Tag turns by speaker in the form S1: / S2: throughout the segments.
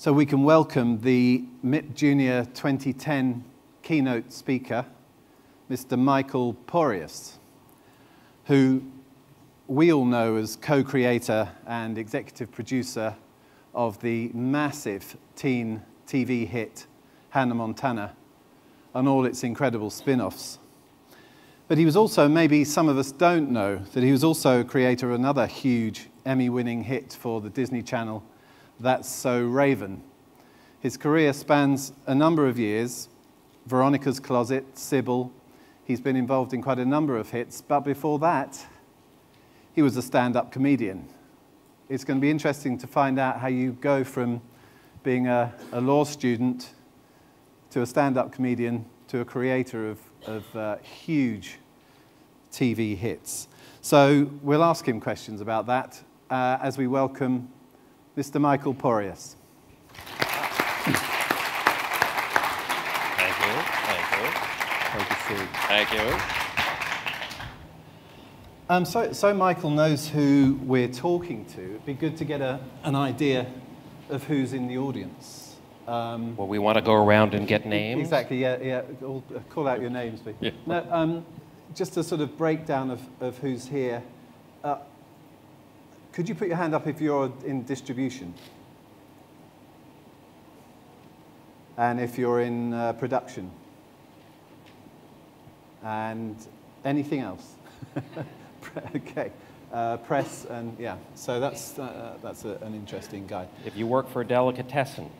S1: So we can welcome the MIPJunior 2010 keynote speaker, Mr. Michael Poryes, who we all know as co-creator and executive producer of the massive teen TV hit Hannah Montana and all its incredible spin-offs. But he was also, maybe some of us don't know, that he was also a creator of another huge Emmy-winning hit for the Disney Channel, That's So Raven. His career spans a number of years: Veronica's Closet, Cybill. He's been involved in quite a number of hits, but before that, he was a stand-up comedian. It's going to be interesting to find out how you go from being a law student to a stand-up comedian to a creator of huge TV hits. So we'll ask him questions about that as we welcome Mr. Michael Poryes.
S2: Thank you. Thank you.
S1: Great to see you.
S2: Thank you.
S1: So Michael knows who we're talking to. It'd be good to get an idea of who's in the audience.
S2: Well, we want to go around and get names.
S1: Exactly, yeah. Call out your names, please.
S2: Yeah.
S1: No, just a sort of breakdown of who's here. Could you put your hand up if you're in distribution? And if you're in production? And anything else? Okay. Press and, yeah. So that's an interesting guy.
S2: If you work for a delicatessen.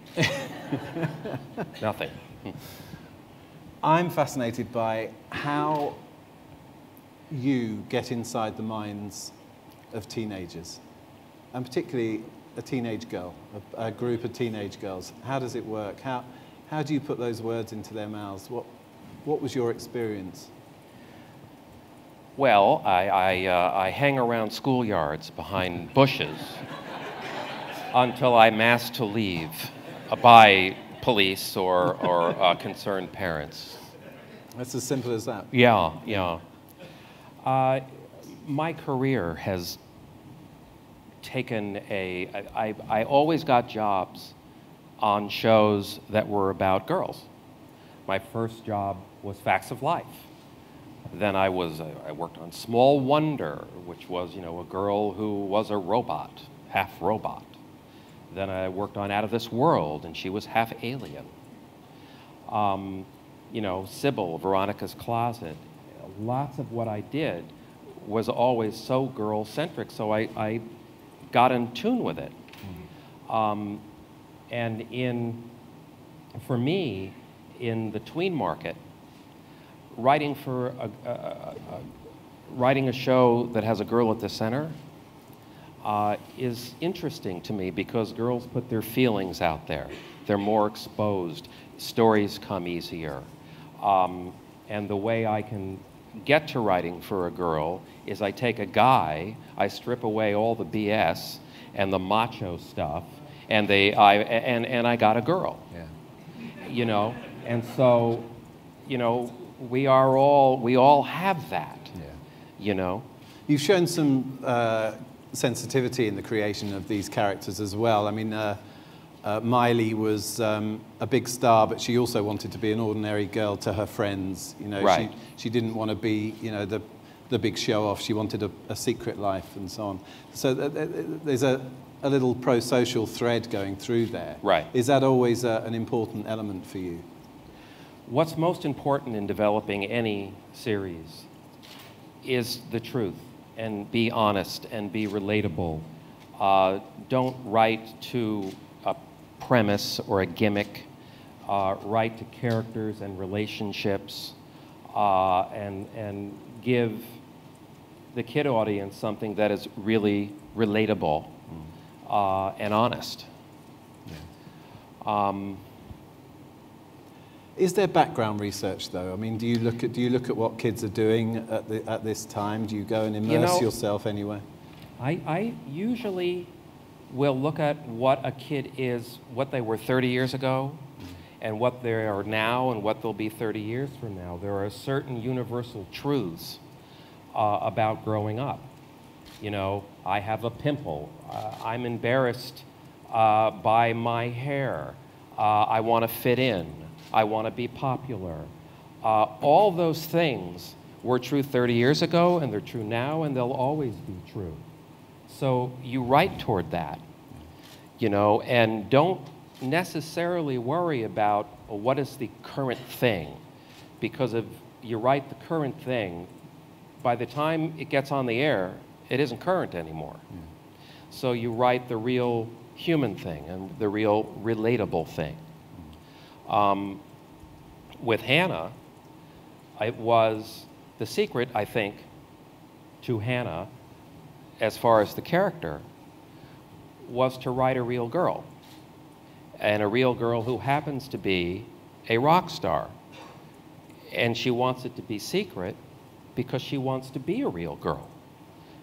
S2: Nothing.
S1: I'm fascinated by how you get inside the minds of teenagers, and particularly a teenage girl, a group of teenage girls. How does it work? How do you put those words into their mouths? What was your experience?
S2: Well, I hang around schoolyards behind bushes until I'm asked to leave by police or concerned parents.
S1: That's as simple as that.
S2: Yeah, yeah. My career has taken I always got jobs on shows that were about girls. My first job was Facts of Life. Then I worked on Small Wonder, which was, a girl who was a robot, half robot. Then I worked on Out of This World, and she was half alien. Cybill, Veronica's Closet. Lots of what I did was always so girl-centric, so I got in tune with it. And for me, in the tween market, writing a show that has a girl at the center is interesting to me because girls put their feelings out there. They're more exposed. Stories come easier. And the way I can get to writing for a girl is I take a guy, I strip away all the BS and the macho stuff, and I got a girl. Yeah. And so, we all have that. Yeah.
S1: You've shown some sensitivity in the creation of these characters as well. I mean, Miley was a big star, but she also wanted to be an ordinary girl to her friends.
S2: Right.
S1: She didn't want to be, the big show-off. She wanted a secret life and so on. So there's a little pro-social thread going through there.
S2: Right.
S1: Is that always an important element for you?
S2: What's most important in developing any series is the truth, and be honest and be relatable. Don't write to a premise or a gimmick. Write to characters and relationships, and give the kid audience something that is really relatable and honest. Yeah.
S1: Is there background research, though? I mean, do you look at what kids are doing at this time? Do you go and immerse yourself anywhere?
S2: I usually will look at what a kid is, what they were 30 years ago, and what they are now, and what they'll be 30 years from now. There are certain universal truths about growing up. I have a pimple. I'm embarrassed by my hair. I want to fit in. I want to be popular. All those things were true 30 years ago, and they're true now, and they'll always be true. So you write toward that, you know, and don't necessarily worry about what is the current thing, because if you write the current thing, by the time it gets on the air, it isn't current anymore. Yeah. So you write the real human thing and the real relatable thing. With Hannah, it was the secret, I think, to Hannah, as far as the character, was to write a real girl. And a real girl who happens to be a rock star. And she wants it to be secret because she wants to be a real girl.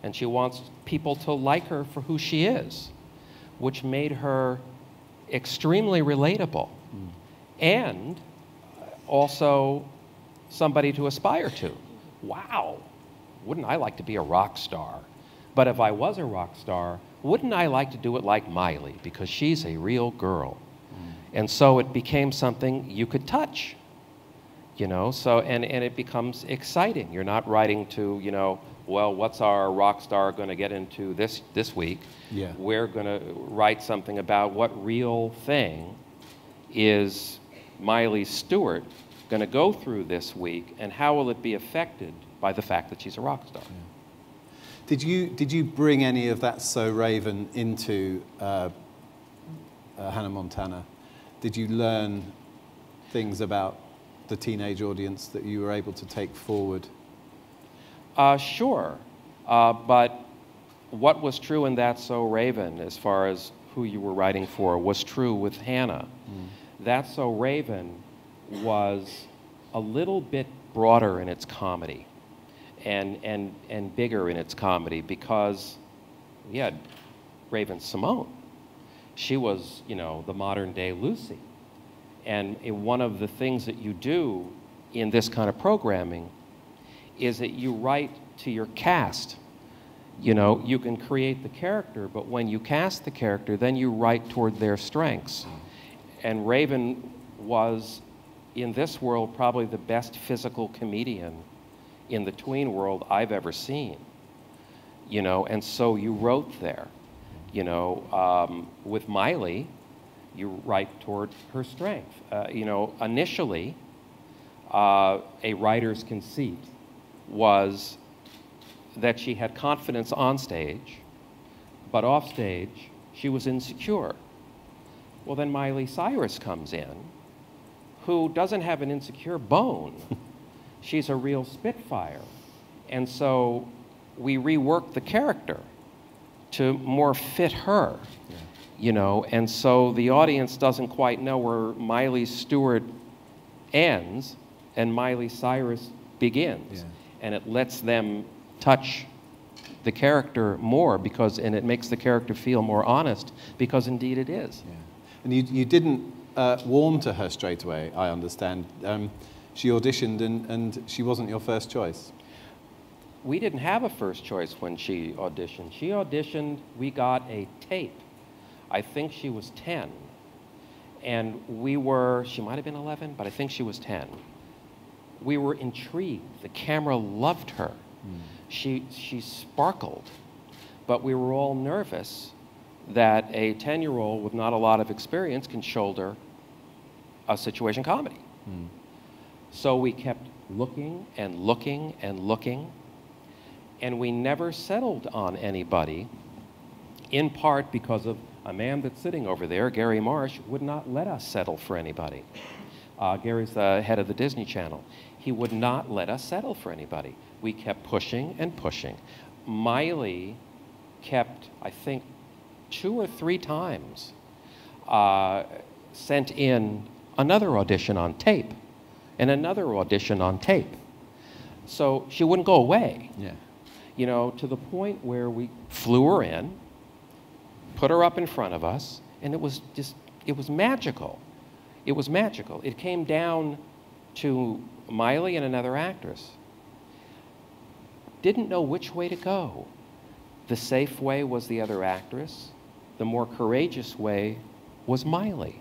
S2: And she wants people to like her for who she is, which made her extremely relatable. And also somebody to aspire to. Wow, wouldn't I like to be a rock star? But if I was a rock star, wouldn't I like to do it like Miley, because she's a real girl. And so it became something you could touch, you know, so, and it becomes exciting. You're not writing to, you know, well, what's our rock star going to get into this week? Yeah. We're going to write something about what real thing is Miley Stewart going to go through this week, and how will it be affected by the fact that she's a rock star?
S1: Yeah. Did you bring any of that So Raven into Hannah Montana? Did you learn things about the teenage audience that you were able to take forward? Sure,
S2: but what was true in That's So Raven, as far as who you were writing for, was true with Hannah. That's So Raven was a little bit broader in its comedy and bigger in its comedy, because we had Raven-Symoné. She was, you know, the modern day Lucy. And one of the things that you do in this kind of programming is that you write to your cast. You know, you can create the character, but when you cast the character, then you write toward their strengths. And Raven was, in this world, probably the best physical comedian in the tween world I've ever seen. You know, and so you wrote there. You know, with Miley, you write toward her strength. You know, initially, a writer's conceit was that she had confidence on stage, but off stage, she was insecure. Well, then Miley Cyrus comes in, who doesn't have an insecure bone. She's a real spitfire. And so we reworked the character to more fit her, you know, and so the audience doesn't quite know where Miley Stewart ends and Miley Cyrus begins. And it lets them touch the character more, because, and it makes the character feel more honest, because indeed it is.
S1: And you didn't warm to her straight away, I understand. She auditioned and she wasn't your first choice.
S2: We didn't have a first choice when she auditioned. She auditioned, we got a tape. I think she was 10. And she might have been 11, but I think she was 10. We were intrigued. The camera loved her. She sparkled. But we were all nervous that a 10-year-old with not a lot of experience can shoulder a situation comedy. So we kept looking and looking and looking, and we never settled on anybody, in part because of a man that's sitting over there, Gary Marsh, would not let us settle for anybody. Gary's the head of the Disney Channel. He would not let us settle for anybody. We kept pushing and pushing. Miley kept, I think, 2 or 3 times sent in another audition on tape and another audition on tape. So she wouldn't go away. You know, to the point where we flew her in, put her up in front of us, and it was magical. It was magical. It came down to Miley and another actress. Didn't know which way to go. The safe way was the other actress. the more courageous way was Miley.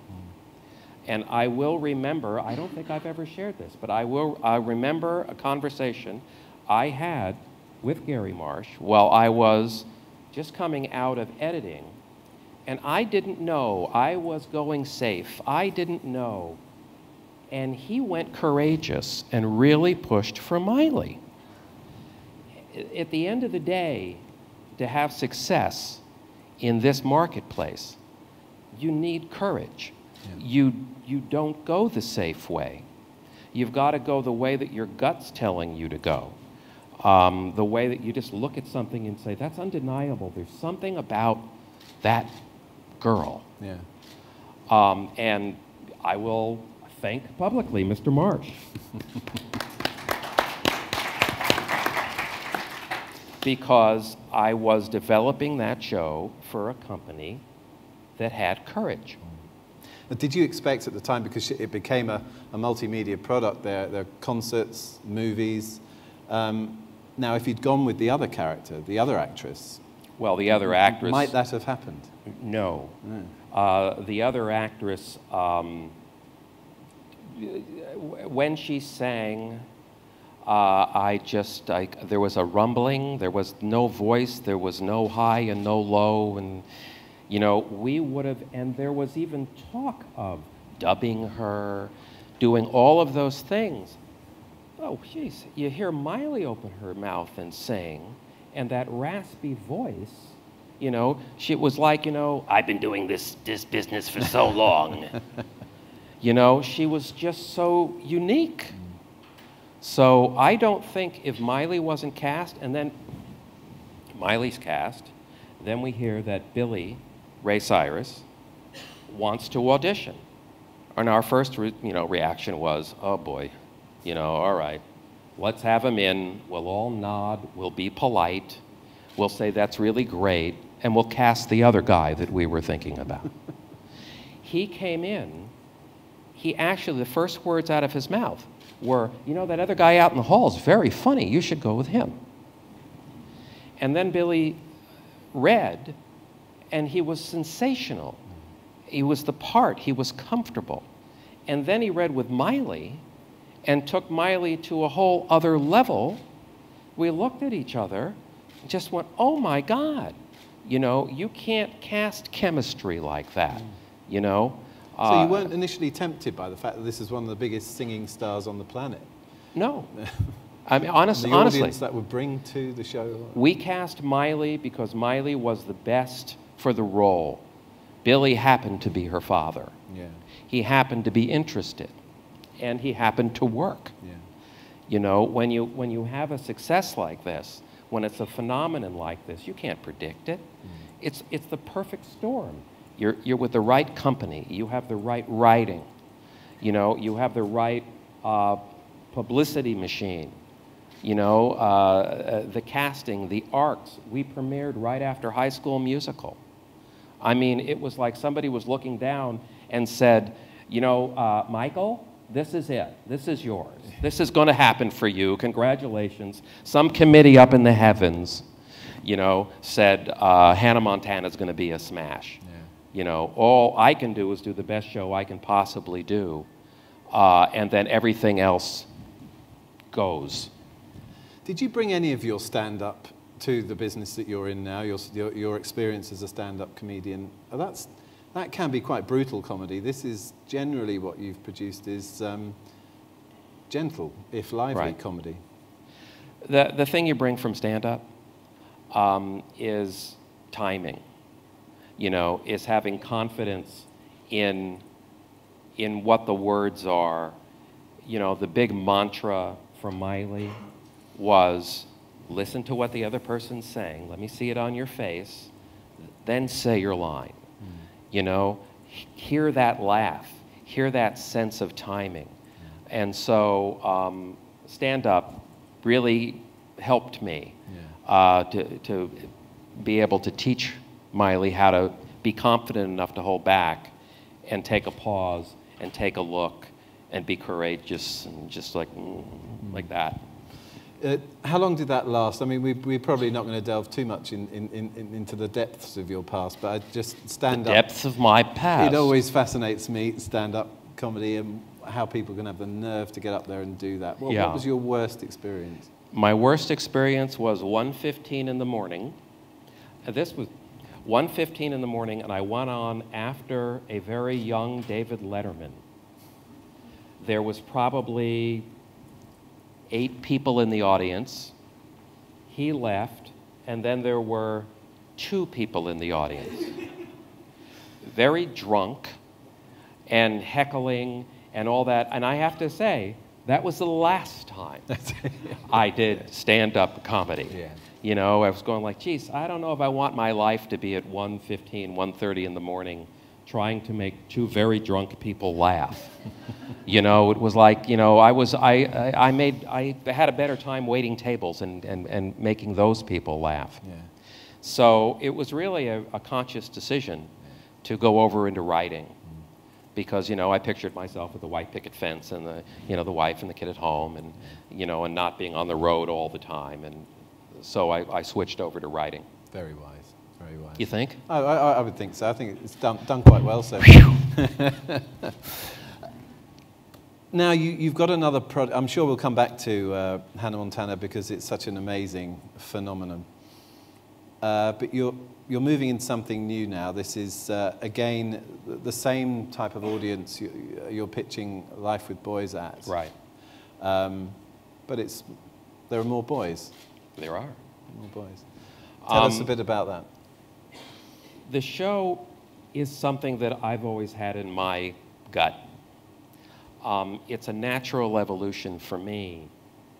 S2: And I will remember, I don't think I've ever shared this, but I remember a conversation I had with Gary Marsh while I was just coming out of editing. And I didn't know. I was going safe. I didn't know. And he went courageous and really pushed for Miley. At the end of the day, to have success in this marketplace, you need courage. Yeah. You don't go the safe way. You've got to go the way that your gut's telling you to go. The way that you just look at something and say, that's undeniable. There's something about that girl.
S1: Yeah.
S2: And I will thank publicly Mr. Marsh. Because I was developing that show for a company that had courage.
S1: Did you expect at the time, because it became a multimedia product, there are concerts, movies. Now, if you'd gone with the other character, the other actress,
S2: well, the other actress,
S1: might that have happened?
S2: No. The other actress, when she sang, there was a rumbling, there was no voice, there was no high and no low, and you know, we would have, and there was even talk of dubbing her, doing all of those things. Oh, jeez, you hear Miley open her mouth and sing, and that raspy voice, you know, it was like, you know, I've been doing this business for so long. You know, she was just so unique. So I don't think if Miley wasn't cast, and then Miley's cast, then we hear that Billy Ray Cyrus wants to audition. And our first reaction was, oh boy, you know, all right, let's have him in, we'll all nod, we'll be polite, we'll say that's really great, and we'll cast the other guy that we were thinking about. He came in, he actually, the first words out of his mouth were, you know, that other guy out in the hall is very funny, you should go with him. And then Billy read, and he was sensational. He was the part, he was comfortable. And then he read with Miley and took Miley to a whole other level. We looked at each other and just went, oh my God, you know, you can't cast chemistry like that, you know.
S1: So you weren't initially tempted by the fact that this is one of the biggest singing stars on the planet?
S2: No. I mean, honestly.
S1: The audience that would bring to the show?
S2: We cast Miley because Miley was the best for the role. Billy happened to be her father.
S1: Yeah.
S2: He happened to be interested, and he happened to work.
S1: Yeah.
S2: You know, when you have a success like this, when it's a phenomenon like this, you can't predict it. It's the perfect storm. You're with the right company. You have the right writing. You know, you have the right publicity machine. You know, the casting, the arcs. We premiered right after High School Musical. I mean, it was like somebody was looking down and said, you know, Michael, this is it. This is yours. This is going to happen for you. Congratulations. Some committee up in the heavens, you know, said Hannah Montana's going to be a smash. Yeah. You know, all I can do is do the best show I can possibly do, and then everything else goes.
S1: Did you bring any of your stand-up to the business that you're in now, your experience as a stand-up comedian? That can be quite brutal comedy. This is generally what you've produced is gentle, if lively, comedy.
S2: The thing you bring from stand-up is timing. You know, is having confidence in what the words are. You know, the big mantra from Miley was, listen to what the other person's saying, let me see it on your face, then say your line. You know, hear that laugh, hear that sense of timing. And so stand-up really helped me to be able to teach Miley how to be confident enough to hold back and take a pause and take a look and be courageous and just like that.
S1: How long did that last? I mean, we're probably not going to delve too much into the depths of your past, but I just stand-up...
S2: The depths of my past.
S1: It always fascinates me, stand-up comedy, and how people can have the nerve to get up there and do that. What was your worst experience?
S2: My worst experience was 1:15 in the morning. This was 1:15 in the morning, and I went on after a very young David Letterman. There was probably 8 people in the audience. He left, and then there were 2 people in the audience. Very drunk and heckling and all that. And I have to say, that was the last time I did stand-up comedy.
S1: Yeah.
S2: You know, I was going like, geez, I don't know if I want my life to be at 1:15, 1:30 in the morning trying to make 2 very drunk people laugh. You know, it was like, you know, I had a better time waiting tables and making those people laugh.
S1: Yeah.
S2: So it was really a conscious decision to go over into writing. Because, you know, I pictured myself with the white picket fence and the wife and the kid at home and, you know, and not being on the road all the time. And so I switched over to writing.
S1: Very wise, very wise.
S2: You think?
S1: Oh, I would think so. I think it's done quite well so far. Now, you've got another project. I'm sure we'll come back to Hannah Montana because it's such an amazing phenomenon. But you're moving into something new now. This is, again, the same type of audience you're pitching Life with Boys at.
S2: Right.
S1: But there are more boys.
S2: There are.
S1: More boys. Tell us a bit about that.
S2: The show is something that I've always had in my gut. It's a natural evolution for me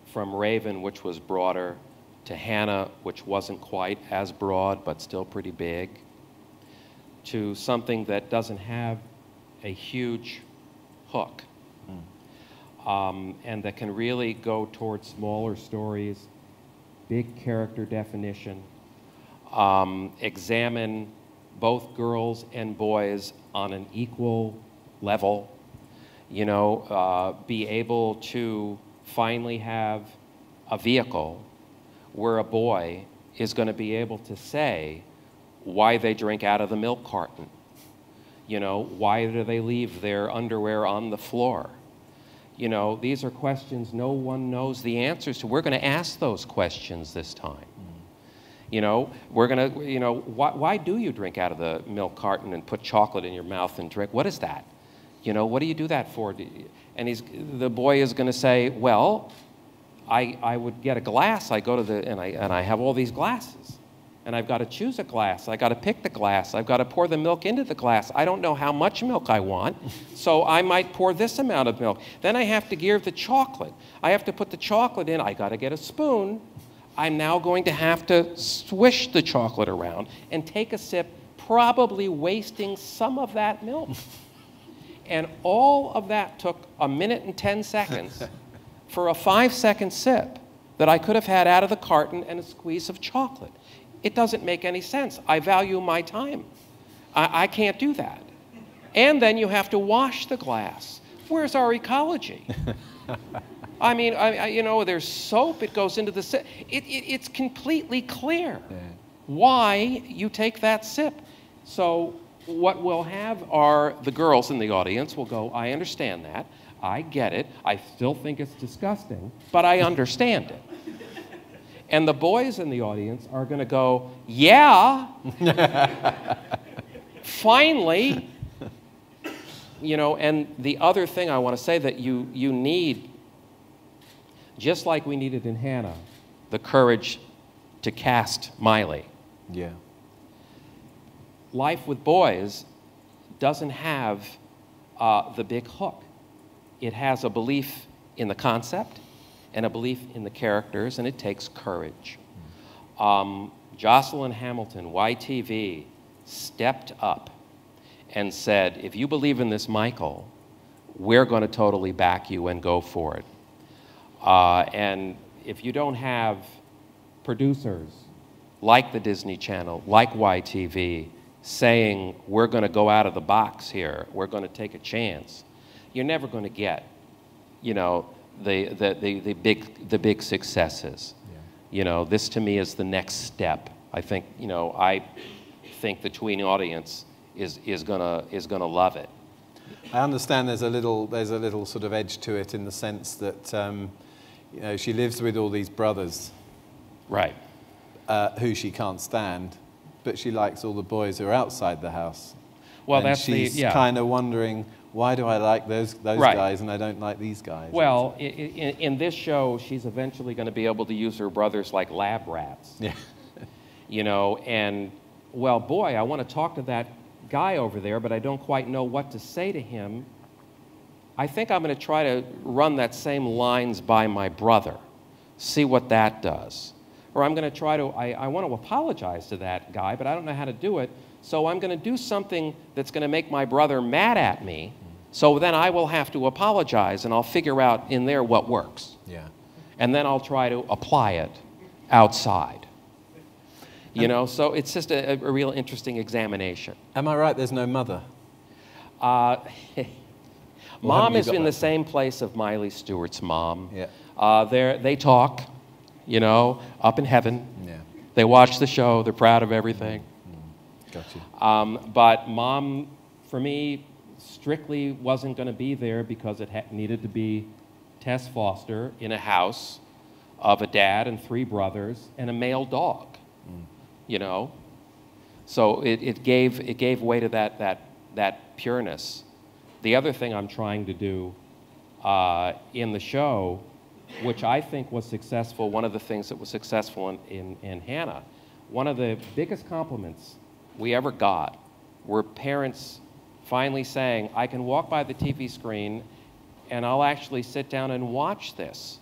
S2: from Raven, which was broader, to Hannah, which wasn't quite as broad, but still pretty big, to something that doesn't have a huge hook, and that can really go towards smaller stories, big character definition, examine both girls and boys on an equal level, you know, be able to finally have a vehicle where a boy is going to be able to say why they drink out of the milk carton. You know, why do they leave their underwear on the floor? You know, these are questions no one knows the answers to. We're going to ask those questions this time. You know, we're going to, you know, why do you drink out of the milk carton and put chocolate in your mouth and drink? What is that? You know, what do you do that for? And the boy is going to say, well, I would get a glass. I go to and I have all these glasses, and I've got to choose a glass. I got to pick the glass. I've got to pour the milk into the glass. I don't know how much milk I want, so I might pour this amount of milk. Then I have to gear the chocolate. I have to put the chocolate in. I got to get a spoon. I'm now going to have to swish the chocolate around and take a sip, probably wasting some of that milk. And all of that took 1 minute and 10 seconds. For a 5-second sip that I could have had out of the carton and a squeeze of chocolate. It doesn't make any sense. I value my time. I can't do that. And then you have to wash the glass. Where's our ecology? I mean, you know, there's soap. It goes into the sip. It's completely clear why you take that sip. So what we'll have are the girls in the audience will go, I understand that. I get it. I still think it's disgusting, but I understand it. And the boys in the audience are going to go, yeah, finally. You know, and the other thing I want to say that you need, just like we needed in Hannah, the courage to cast Miley.
S1: Yeah.
S2: Life with Boys doesn't have the big hook. It has a belief in the concept and a belief in the characters, and it takes courage. Jocelyn Hamilton, YTV, stepped up and said, if you believe in this Michael, we're going to totally back you and go for it. And if you don't have producers like the Disney Channel, like YTV, saying, we're going to go out of the box here, we're going to take a chance, you're never going to get, you know, the big successes. Yeah. You know, this to me is the next step. I think, you know, I think the tween audience is gonna love it.
S1: I understand there's a little sort of edge to it in the sense that you know, she lives with all these brothers,
S2: right,
S1: who she can't stand, but she likes all the boys who are outside the house.
S2: Well,
S1: and she's kind of wondering, why do I like those
S2: right.
S1: guys and I don't like these guys?
S2: Well, in this show, she's eventually going to be able to use her brothers like lab rats.
S1: Yeah.
S2: You know, and, well, boy, I want to talk to that guy over there, but I don't quite know what to say to him. I think I'm going to try to run that same lines by my brother, see what that does. Or I'm going to try to, I want to apologize to that guy, but I don't know how to do it, so I'm going to do something that's going to make my brother mad at me, so then I will have to apologize, and I'll figure out in there what works.
S1: Yeah.
S2: And then I'll try to apply it outside. You know, so it's just a real interesting examination.
S1: Am I right, there's no mother?
S2: Mom is in the same place of Miley Stewart's mom.
S1: Yeah.
S2: They talk, you know, up in heaven.
S1: Yeah.
S2: They watch the show, they're proud of everything.
S1: Gotcha.
S2: But Mom, for me, strictly wasn't going to be there because it needed to be Tess Foster in a house of a dad and 3 brothers and a male dog. You know, so it gave way to that pureness. The other thing I'm trying to do in the show, which I think was successful, one of the things that was successful in Hannah, one of the biggest compliments we ever got were parents finally saying, I can walk by the TV screen and I'll actually sit down and watch this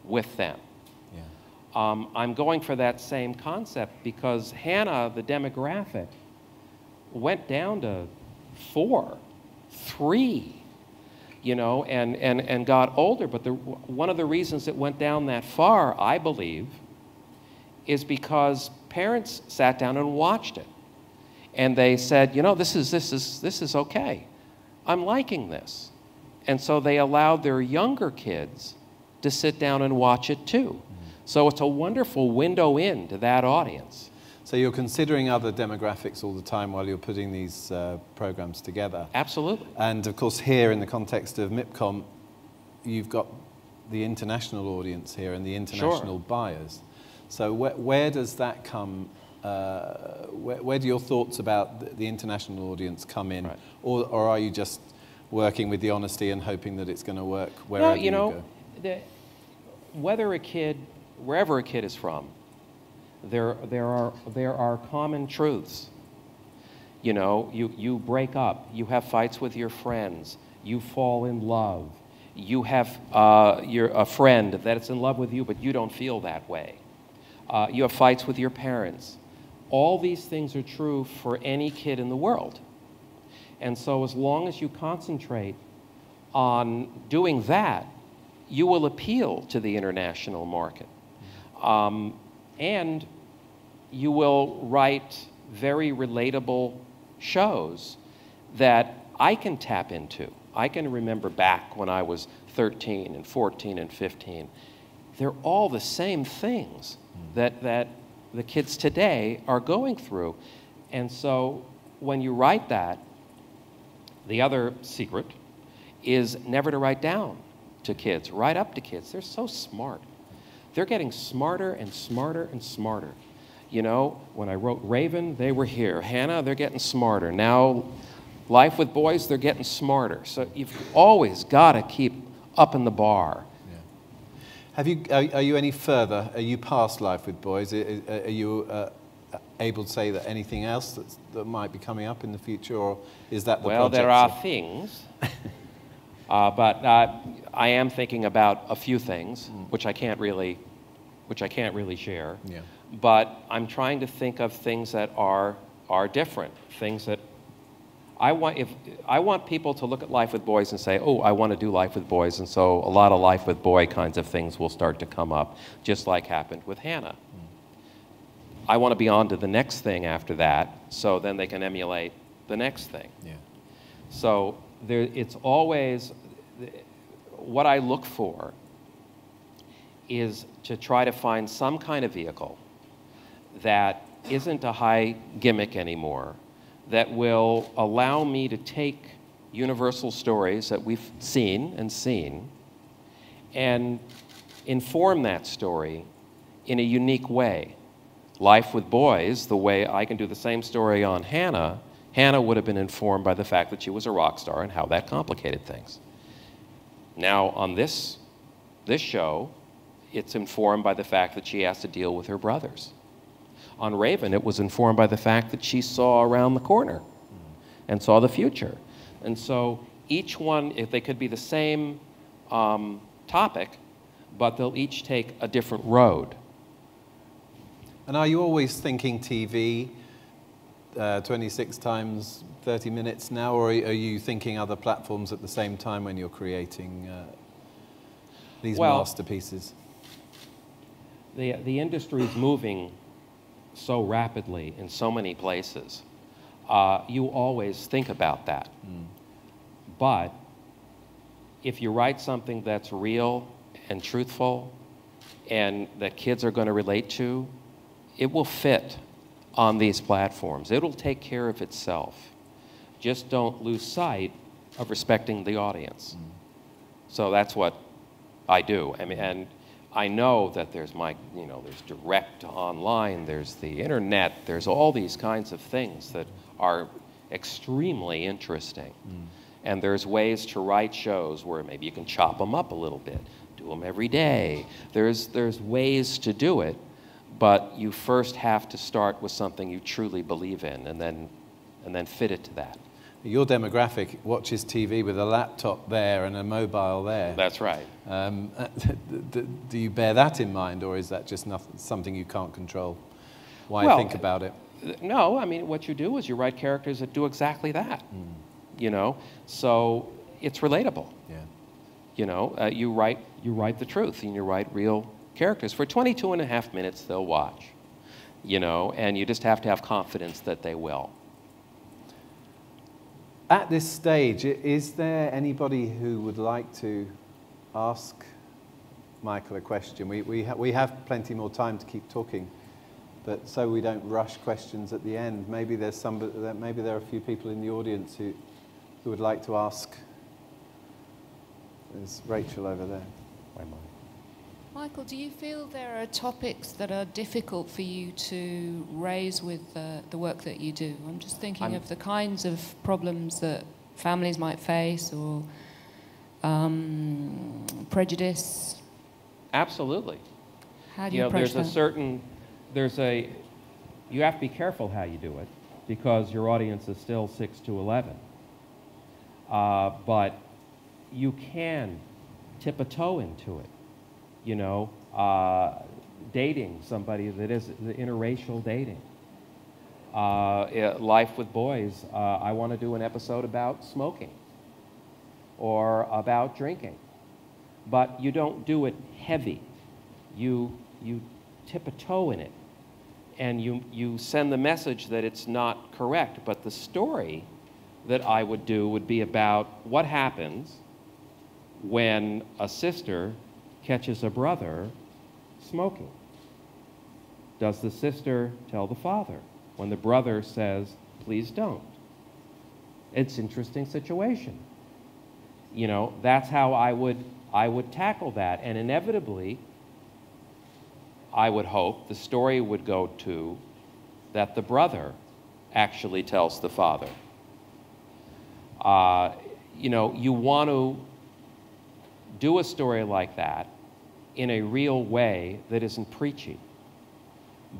S2: with them. I'm going for that same concept because Hannah, the demographic, went down to 4, 3, you know, and got older. But one of the reasons it went down that far, I believe, is because parents sat down and watched it. And they said, you know, this is okay. I'm liking this. And so they allowed their younger kids to sit down and watch it too. So it's a wonderful window into that audience.
S1: So you're considering other demographics all the time while you're putting these programs together?
S2: Absolutely.
S1: And of course here in the context of MIPCOM, you've got the international audience here and the international buyers. So where does that come, where do your thoughts about the international audience come in? Right. Or are you just working with the honesty and hoping that it's going to work wherever you go? Wherever a kid is from, there are common truths. You know, you break up, you have fights with your friends, you fall in love, you have you're a friend that's in love with you, but you don't feel that way. You have fights with your parents. All these things are true for any kid in the world. And so as long as you concentrate on doing that, you will appeal to the international market. And you will write very relatable shows that I can tap into. I can remember back when I was 13 and 14 and 15. They're all the same things that the kids today are going through. And so when you write that, the other secret is never to write down to kids, write up to kids. They're so smart. They're getting smarter and smarter and smarter. You know, when I wrote Raven, they were here. Hannah, they're getting smarter. Now, Life with Boys, they're getting smarter. So you've always got to keep up in the bar. Yeah. Are you any further? Are you past Life with Boys? Are you able to say that anything else that might be coming up in the future, or is that the project?
S2: Well, there are things. But I am thinking about a few things, which I can't really share. Yeah. But I'm trying to think of things that are different, things that I want people to look at Life with Boys and say, oh, I want to do Life with Boys, and so a lot of Life with Boy kinds of things will start to come up, just like happened with Hannah. I want to be on to the next thing after that, so then they can emulate the next thing. Yeah. So it's always, what I look for is to try to find some kind of vehicle that isn't a high gimmick anymore, that will allow me to take universal stories that we've seen and inform that story in a unique way. Life with Boys, the way I can do the same story on Hannah, Hannah would have been informed by the fact that she was a rock star and how that complicated things. Now, on this show, it's informed by the fact that she has to deal with her brothers. On Raven, it was informed by the fact that she saw around the corner and saw the future. And so each one, if they could be the same topic, but they'll each take a different road.
S1: And are you always thinking TV, 26 times 30 minutes now, or are you thinking other platforms at the same time when you're creating these masterpieces?
S2: The industry is moving so rapidly in so many places. You always think about that. But if you write something that's real and truthful and that kids are going to relate to, it will fit on these platforms. It'll take care of itself. Just don't lose sight of respecting the audience. So that's what I do. I mean, and I know that there's there's direct online, there's the internet, there's all these kinds of things that are extremely interesting. And there's ways to write shows where maybe you can chop them up a little bit, do them every day. There's ways to do it, but you first have to start with something you truly believe in and then fit it to that.
S1: Your demographic watches TV with a laptop there and a mobile there.
S2: That's right.
S1: Do you bear that in mind, or is that just something you can't control? Why think about it?
S2: No, I mean, what you do is you write characters that do exactly that. You know, so it's relatable.
S1: Yeah.
S2: You know, you write the truth, and you write real characters. For 22.5 minutes, they'll watch. You know, and you just have to have confidence that they will.
S1: At this stage, is there anybody who would like to ask Michael a question? We have plenty more time to keep talking, but so we don't rush questions at the end. Maybe there are a few people in the audience who would like to ask. There's Rachel over there.
S3: Michael, do you feel there are topics that are difficult for you to raise with the work that you do? I'm just thinking of the kinds of problems that families might face, or prejudice.
S2: Absolutely.
S3: How do you approach
S2: that? You have to be careful how you do it, because your audience is still 6 to 11. But you can tip a toe into it. You know, dating somebody that is the interracial dating. Life with Boys, I want to do an episode about smoking or about drinking. But you don't do it heavy. You tip a toe in it, and you send the message that it's not correct. But the story that I would do would be about what happens when a sister catches a brother smoking. Does the sister tell the father when the brother says, please don't? It's an interesting situation. You know, that's how I would tackle that. And inevitably, I would hope the story would go to that the brother actually tells the father. You know, you want to do a story like that in a real way that isn't preachy.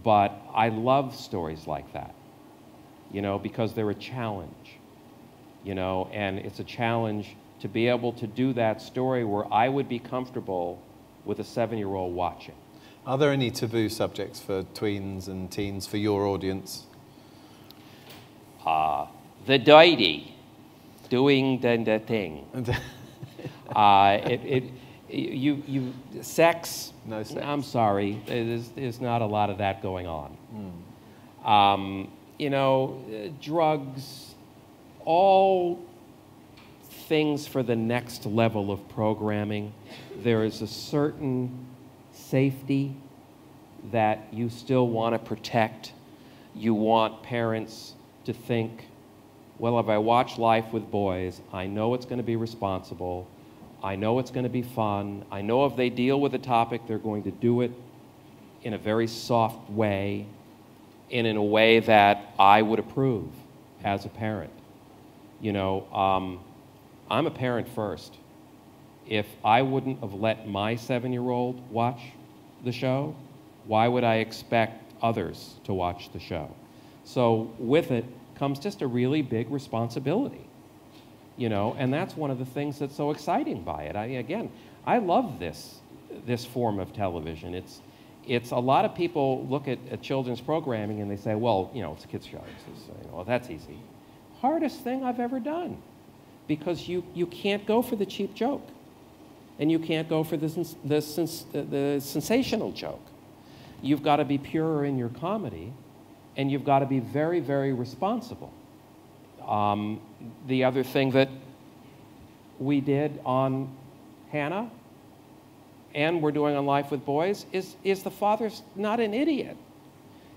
S2: But I love stories like that, you know, because they're a challenge, you know, and it's a challenge to be able to do that story where I would be comfortable with a 7-year-old watching.
S1: Are there any taboo subjects for tweens and teens for your audience?
S2: The dirty, doing the thing. Sex.
S1: No sex.
S2: I'm sorry. There's not a lot of that going on. You know, drugs, all things for the next level of programming. There is a certain safety that you still want to protect. You want parents to think, well, if I watch Life with Boys, I know it's going to be responsible. I know it's going to be fun. I know if they deal with a topic, they're going to do it in a very soft way and in a way that I would approve as a parent. You know, I'm a parent first. If I wouldn't have let my 7-year-old watch the show, why would I expect others to watch the show? So with it comes just a really big responsibility, you know, and that's one of the things that's so exciting by it. I love this form of television. It's a lot of people look at children's programming and they say, well, you know, it's a kid's show. Well, that's easy. Hardest thing I've ever done, because you can't go for the cheap joke, and you can't go for the sensational joke. You've got to be pure in your comedy, and you've got to be very, very responsible. The other thing that we did on Hannah, and we're doing on Life with Boys, is the father's not an idiot.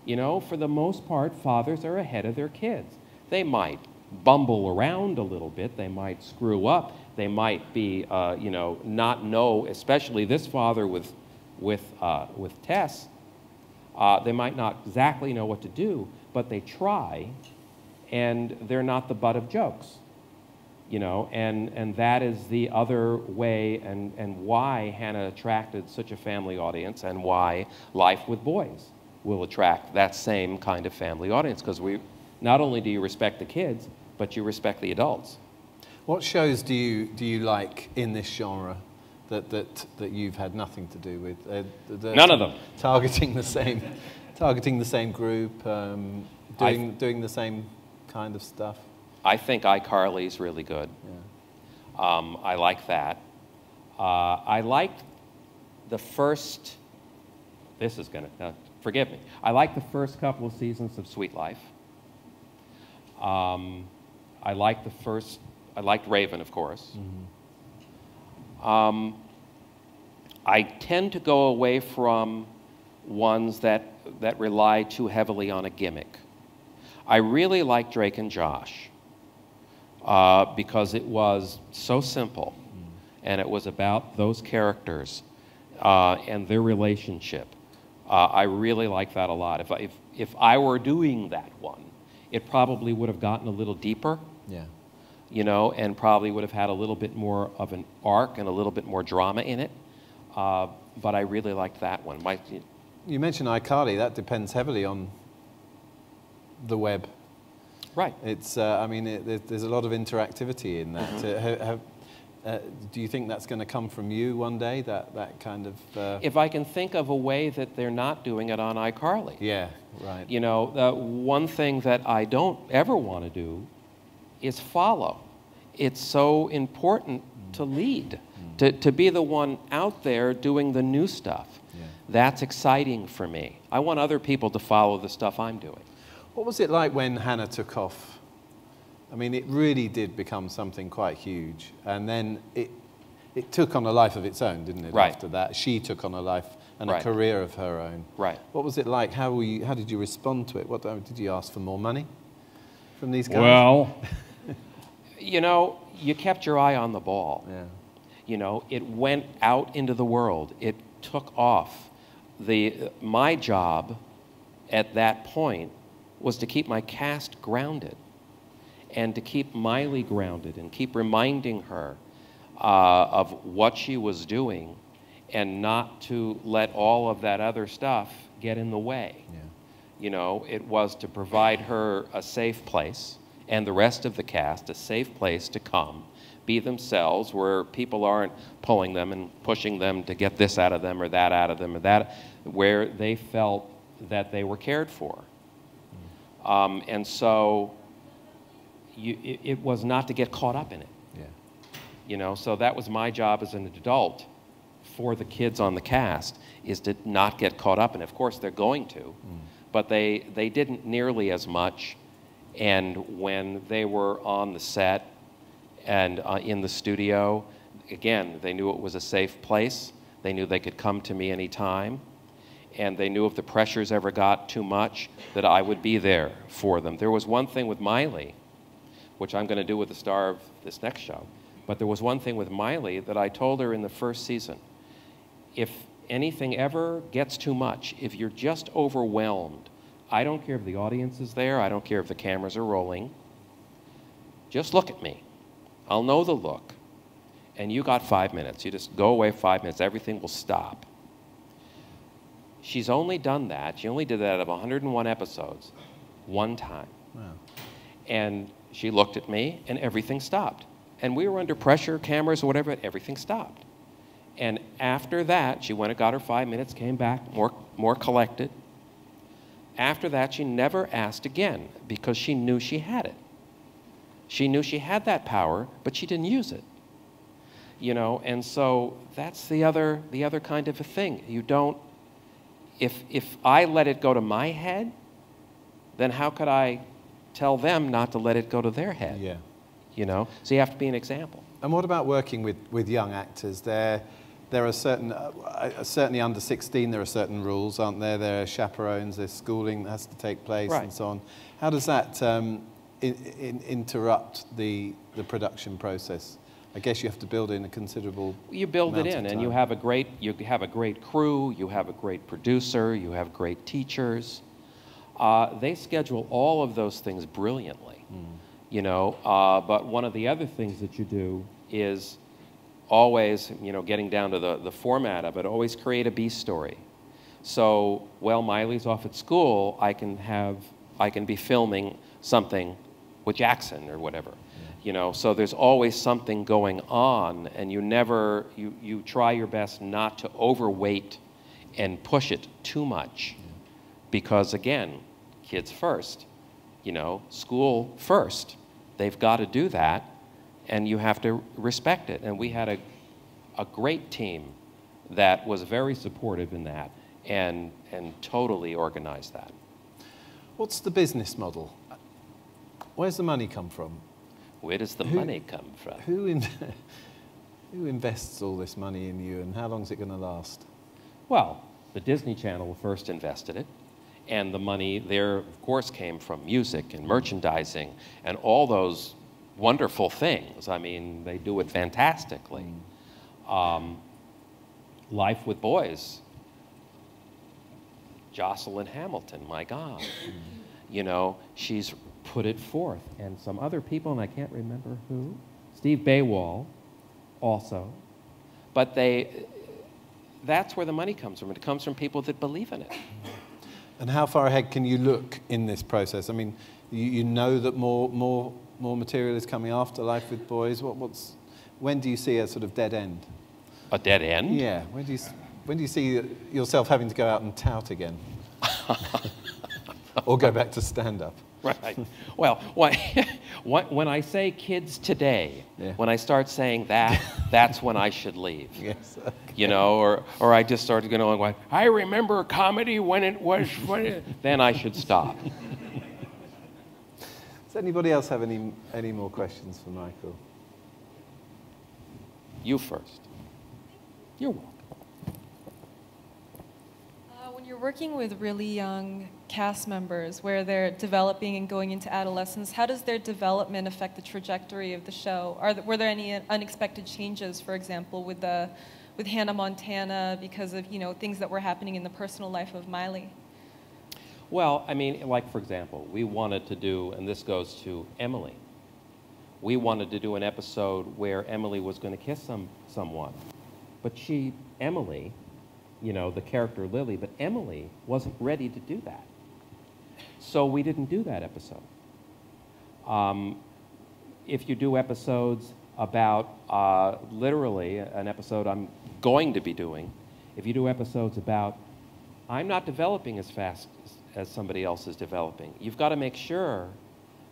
S2: You know, for the most part, fathers are ahead of their kids. They might bumble around a little bit. They might screw up. They might be, you know, not know, especially this father with Tess. They might not exactly know what to do, but they try, and they're not the butt of jokes. You know, and that is the other way and why Hannah attracted such a family audience, and why Life with Boys will attract that same kind of family audience, because not only do you respect the kids, but you respect the adults.
S1: What shows do you like in this genre that you've had nothing to do with?
S2: None of them.
S1: Targeting the same group, doing the same kind of stuff.
S2: I think iCarly's really good. Yeah. I like that. I liked the first. This is gonna forgive me. I liked the first couple of seasons of Sweet Life. I liked Raven, of course. Mm-hmm. I tend to go away from ones that rely too heavily on a gimmick. I really like Drake and Josh because it was so simple, and it was about those characters and their relationship. I really like that a lot. If I were doing that one, it probably would have gotten a little deeper. Yeah. You know, and probably would have had a little bit more of an arc and a little bit more drama in it. But I really liked that one.
S1: You mentioned iCarly. That depends heavily on the web.
S2: Right.
S1: It's. I mean, there's a lot of interactivity in that. Do you think that's going to come from you one day? That kind of.
S2: If I can think of a way that they're not doing it on iCarly.
S1: Yeah. Right.
S2: You know, one thing that I don't ever want to do is follow. It's so important to lead, to be the one out there doing the new stuff. Yeah. That's exciting for me. I want other people to follow the stuff I'm doing.
S1: What was it like when Hannah took off? I mean, it really did become something quite huge, and then it took on a life of its own, didn't it?
S2: Right.
S1: After that, she took on a life and a career of her own.
S2: Right.
S1: What was it like? How did you respond to it? What did you ask for more money from these guys?
S2: Well, you know, you kept your eye on the ball.
S1: Yeah.
S2: You know, it went out into the world. It took off. My job at that point was to keep my cast grounded, and to keep Miley grounded, and keep reminding her of what she was doing, and not to let all of that other stuff get in the way. Yeah. You know, it was to provide her a safe place, and the rest of the cast a safe place to come, be themselves, where people aren't pulling them and pushing them to get this out of them or that out of them or that, where they felt that they were cared for. And so it was not to get caught up in it. Yeah. You know, so that was my job as an adult for the kids on the cast, is to not get caught up in it. Of course, they're going to, but they didn't nearly as much. And when they were on the set and in the studio, again, they knew it was a safe place. They knew they could come to me anytime. And they knew if the pressures ever got too much, that I would be there for them. There was one thing with Miley, which I'm going to do with the star of this next show, but there was one thing with Miley that I told her in the first season. If anything ever gets too much, if you're just overwhelmed, I don't care if the audience is there, I don't care if the cameras are rolling, just look at me. I'll know the look. And you got 5 minutes. You just go away 5 minutes, everything will stop. She's only done that, she only did that out of 101 episodes, one time.
S1: Wow.
S2: And she looked at me and everything stopped. And we were under pressure, cameras or whatever, everything stopped. And after that, she went and got her 5 minutes, came back, more collected. After that, she never asked again because she knew she had it. She knew she had that power, but she didn't use it. You know, and so that's the other kind of a thing. You don't, if I let it go to my head, then how could I tell them not to let it go to their head?
S1: Yeah.
S2: You know, so you have to be an example.
S1: And what about working with young actors? There are certain, certainly under 16, there are certain rules, aren't there? There are chaperones, there's schooling that has to take place,
S2: right,
S1: and so on. How does that interrupt the production process? I guess you have to build in a considerable.
S2: You build it in,
S1: amount of
S2: and
S1: time.
S2: you have a great crew, you have a great producer, you have great teachers. They schedule all of those things brilliantly. You know, but one of the other things that you do is always, you know, getting down to the format of it, always create a B story. So, while Miley's off at school, I can be filming something with Jackson or whatever. You know, so there's always something going on, and you try your best not to overweight and push it too much. Because again, kids first, you know, school first. They've got to do that, and you have to respect it. And we had a great team that was very supportive in that and totally organized that.
S1: What's the business model? Where's the money come from?
S2: Where does the money come from?
S1: Who invests all this money in you, and how long is it going to last?
S2: Well, the Disney Channel first invested it, and the money there, of course, came from music and merchandising and all those wonderful things. I mean, they do it fantastically. Life with Boys, Jocelyn Hamilton, my God. You know, she's put it forth. And some other people, and I can't remember who, Steve Baywall also. But that's where the money comes from. It comes from people that believe in it.
S1: And how far ahead can you look in this process? I mean, you know that more material is coming after Life with Boys. When do you see a sort of dead end?
S2: A dead end?
S1: Yeah. When do you see yourself having to go out and tout again? Or go back to stand-up?
S2: Right. Well, when I say kids today,
S1: yeah,
S2: when I start saying that, that's when I should leave.
S1: Yes. Okay.
S2: You know, or I just started going, I remember comedy when it was, then I should stop.
S1: Does anybody else have any more questions for Michael?
S2: You first. You're welcome.
S4: When you're working with really young cast members where they're developing and going into adolescence, how does their development affect the trajectory of the show? Were there any unexpected changes, for example, with Hannah Montana because of, you know, things that were happening in the personal life of Miley?
S2: Well, I mean, like, for example, we wanted to do, and this goes to Emily, we wanted to do an episode where Emily was going to kiss someone. But Emily, you know, the character Lily, but Emily wasn't ready to do that. So we didn't do that episode. If you do episodes about, literally, an episode I'm going to be doing, if you do episodes about, I'm not developing as fast as somebody else is developing, you've got to make sure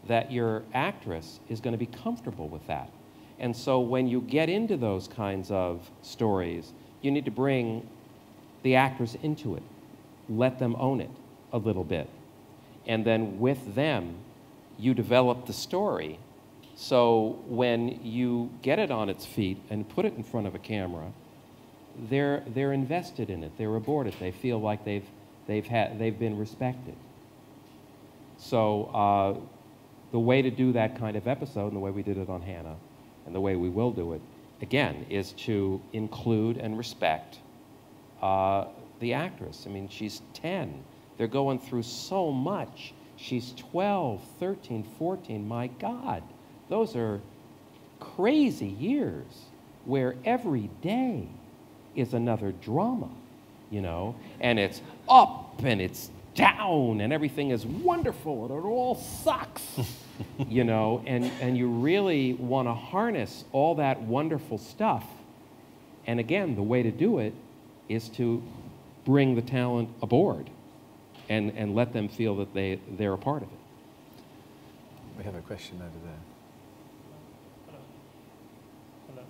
S2: that your actress is going to be comfortable with that. And so when you get into those kinds of stories, you need to bring the actors into it. Let them own it a little bit. And then with them, you develop the story. So when you get it on its feet and put it in front of a camera, they're invested in it. They're aboard it. They feel like they've been respected. So the way to do that kind of episode, and the way we did it on Hannah, and the way we will do it, again, is to include and respect the actress. I mean, she's 10. They're going through so much. She's 12, 13, 14. My God, those are crazy years where every day is another drama, you know, and it's up and it's down and everything is wonderful and it all sucks, you know, and you really want to harness all that wonderful stuff. And again, the way to do it is to bring the talent aboard and let them feel that they're a part of it.
S1: We have a question over there.
S5: Hello.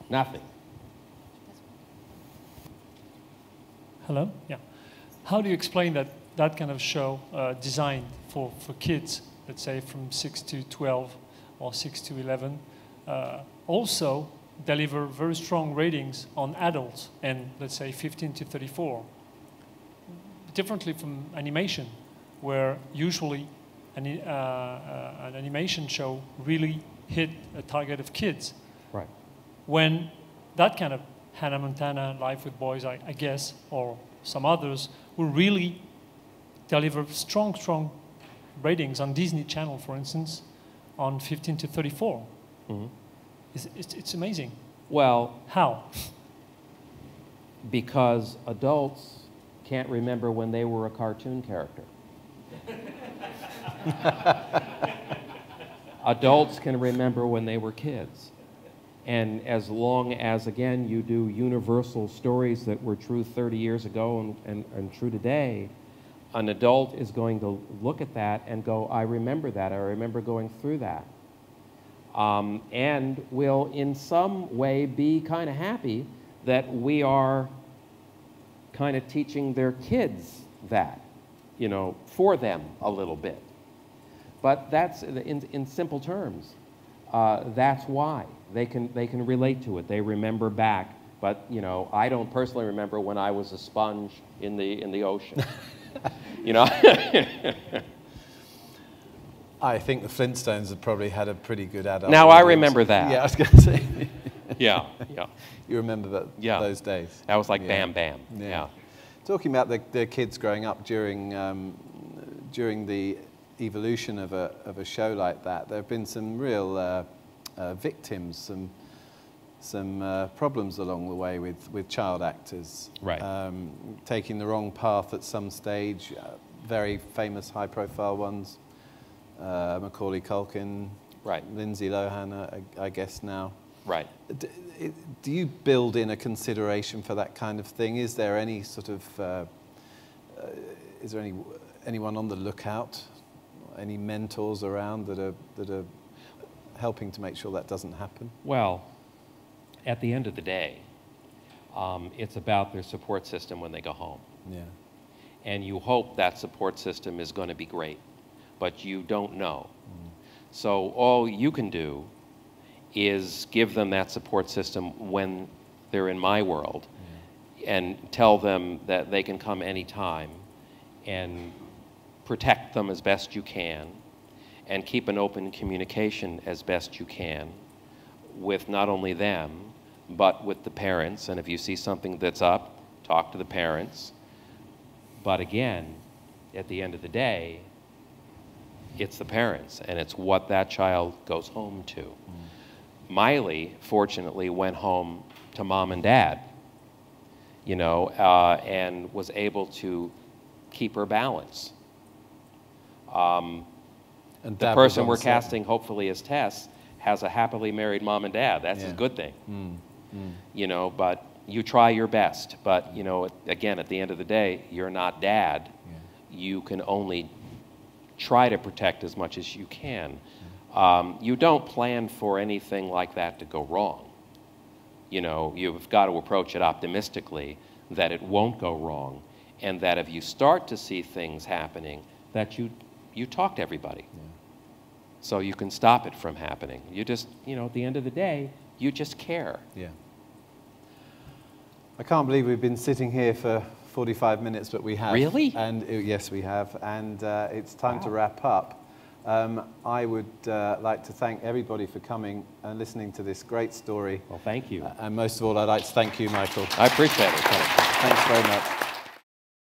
S2: Nothing.
S5: Hello? Yeah. How do you explain that kind of show designed for kids, let's say from 6 to 12 or 6 to 11, also deliver very strong ratings on adults and, let's say, 15 to 34? Differently from animation, where usually an animation show really hit a target of kids.
S2: Right.
S5: When that kind of Hannah Montana, Life with Boys, I guess, or some others, will really deliver strong ratings on Disney Channel, for instance, on 15 to 34.
S2: Mm-hmm.
S5: It's amazing.
S2: Well,
S5: how?
S2: Because adults can't remember when they were a cartoon character. Adults can remember when they were kids. And as long as, again, you do universal stories that were true 30 years ago and true today, an adult is going to look at that and go, I remember that, I remember going through that. And will in some way be kind of happy that we are kind of teaching their kids that, you know, for them a little bit. But that's, in simple terms, that's why. They can relate to it. They remember back. But, you know, I don't personally remember when I was a sponge in the ocean. You know?
S1: I think the Flintstones have probably had a pretty good adult.
S2: Now I remember that.
S1: Yeah, I was going to say.
S2: Yeah.
S1: You remember that, those days?
S2: That was like Bam Bam. Yeah.
S1: Talking about the kids growing up during the evolution of a show like that, there have been some real victims, some problems along the way with child actors.
S2: Right.
S1: Taking the wrong path at some stage. Very famous, high-profile ones. Macaulay Culkin.
S2: Right.
S1: Lindsay Lohan, I guess now.
S2: Right.
S1: Do you build in a consideration for that kind of thing? Is there any sort of, is there anyone on the lookout? Any mentors around that are helping to make sure that doesn't happen?
S2: Well, at the end of the day, it's about their support system when they go home.
S1: Yeah.
S2: And you hope that support system is going to be great, but you don't know. So all you can do is give them that support system when they're in my world, and tell them that they can come anytime and protect them as best you can and keep an open communication as best you can with not only them but with the parents. And if you see something that's up, talk to the parents. But again, at the end of the day, it's the parents, and it's what that child goes home to. Miley, fortunately, went home to mom and dad, you know, and was able to keep her balance. And the person we're casting, hopefully, as Tess, has a happily married mom and dad. That's a good thing. You know, but you try your best. But, you know, again, at the end of the day, you're not dad. You can only try to protect as much as you can. You don't plan for anything like that to go wrong. You know, you've got to approach it optimistically that it won't go wrong, and that if you start to see things happening, that you talk to everybody. So you can stop it from happening. You just, you know, at the end of the day, you just care.
S1: Yeah. I can't believe we've been sitting here for 45 minutes, but we have.
S2: Really?
S1: And yes, we have. And it's time to wrap up. I would like to thank everybody for coming and listening to this great story.
S2: Well, thank you.
S1: And most of all, I'd like to thank you, Michael.
S2: I appreciate it.
S1: Thanks very much.